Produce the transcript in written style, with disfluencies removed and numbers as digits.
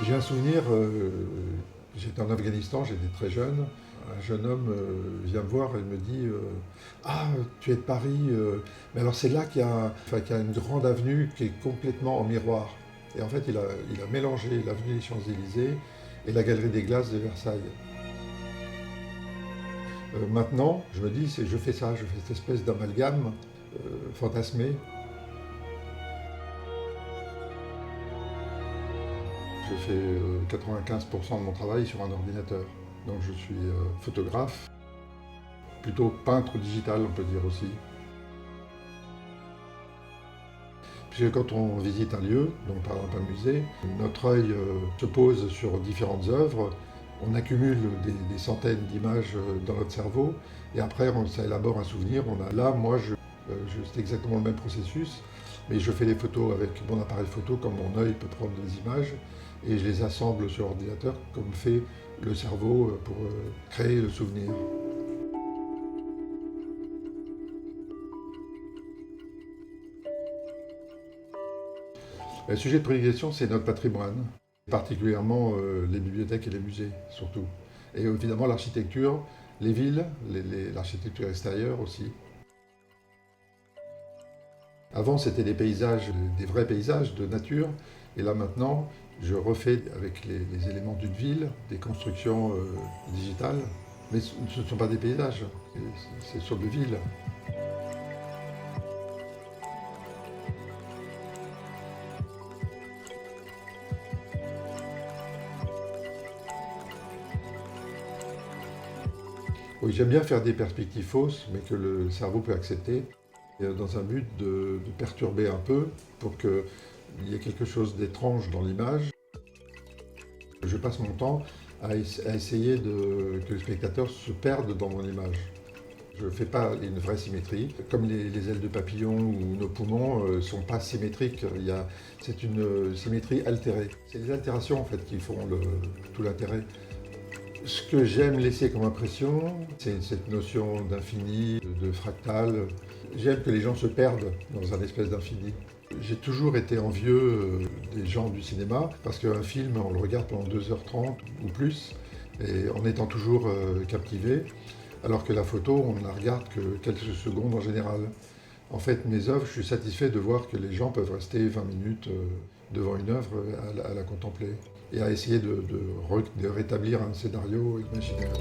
J'ai un souvenir, j'étais en Afghanistan, j'étais très jeune. Un jeune homme vient me voir et me dit Ah, tu es de Paris, mais alors c'est là qu'il y a une grande avenue qui est complètement en miroir. Et en fait, il a mélangé l'avenue des Champs-Élysées et la galerie des Glaces de Versailles. Maintenant, je me dis, je fais ça, je fais cette espèce d'amalgame fantasmé. Je fais 95% de mon travail sur un ordinateur. Donc je suis photographe, plutôt peintre digital, on peut dire aussi. Puisque quand on visite un lieu, donc par exemple un musée, notre œil se pose sur différentes œuvres, on accumule des centaines d'images dans notre cerveau, et après ça élabore un souvenir. Là, moi, c'est exactement le même processus, mais je fais les photos avec mon appareil photo, comme mon œil peut prendre des images, et je les assemble sur l'ordinateur, comme fait le cerveau pour créer le souvenir. Le sujet de prédilection, c'est notre patrimoine, particulièrement les bibliothèques et les musées, surtout. Et évidemment l'architecture, les villes, l'architecture extérieure aussi. Avant, c'était des paysages, des vrais paysages de nature, et là maintenant, je refais avec les éléments d'une ville, des constructions digitales, mais ce ne sont pas des paysages, ce sont des villes. Oui, j'aime bien faire des perspectives fausses, mais que le cerveau peut accepter, dans un but de perturber un peu pour qu'il y ait quelque chose d'étrange dans l'image. Je passe mon temps à essayer que le spectateur se perde dans mon image. Je ne fais pas une vraie symétrie. Comme les ailes de papillon ou nos poumons ne sont pas symétriques, c'est une symétrie altérée. C'est les altérations en fait qui font tout l'intérêt. Ce que j'aime laisser comme impression, c'est cette notion d'infini, de fractal. J'aime que les gens se perdent dans un espèce d'infini. J'ai toujours été envieux des gens du cinéma, parce qu'un film, on le regarde pendant 2h30 ou plus, et en étant toujours captivé, alors que la photo, on ne la regarde que quelques secondes en général. En fait, mes œuvres, je suis satisfait de voir que les gens peuvent rester 20 minutes devant une œuvre à la contempler et à essayer de rétablir un scénario imaginaire.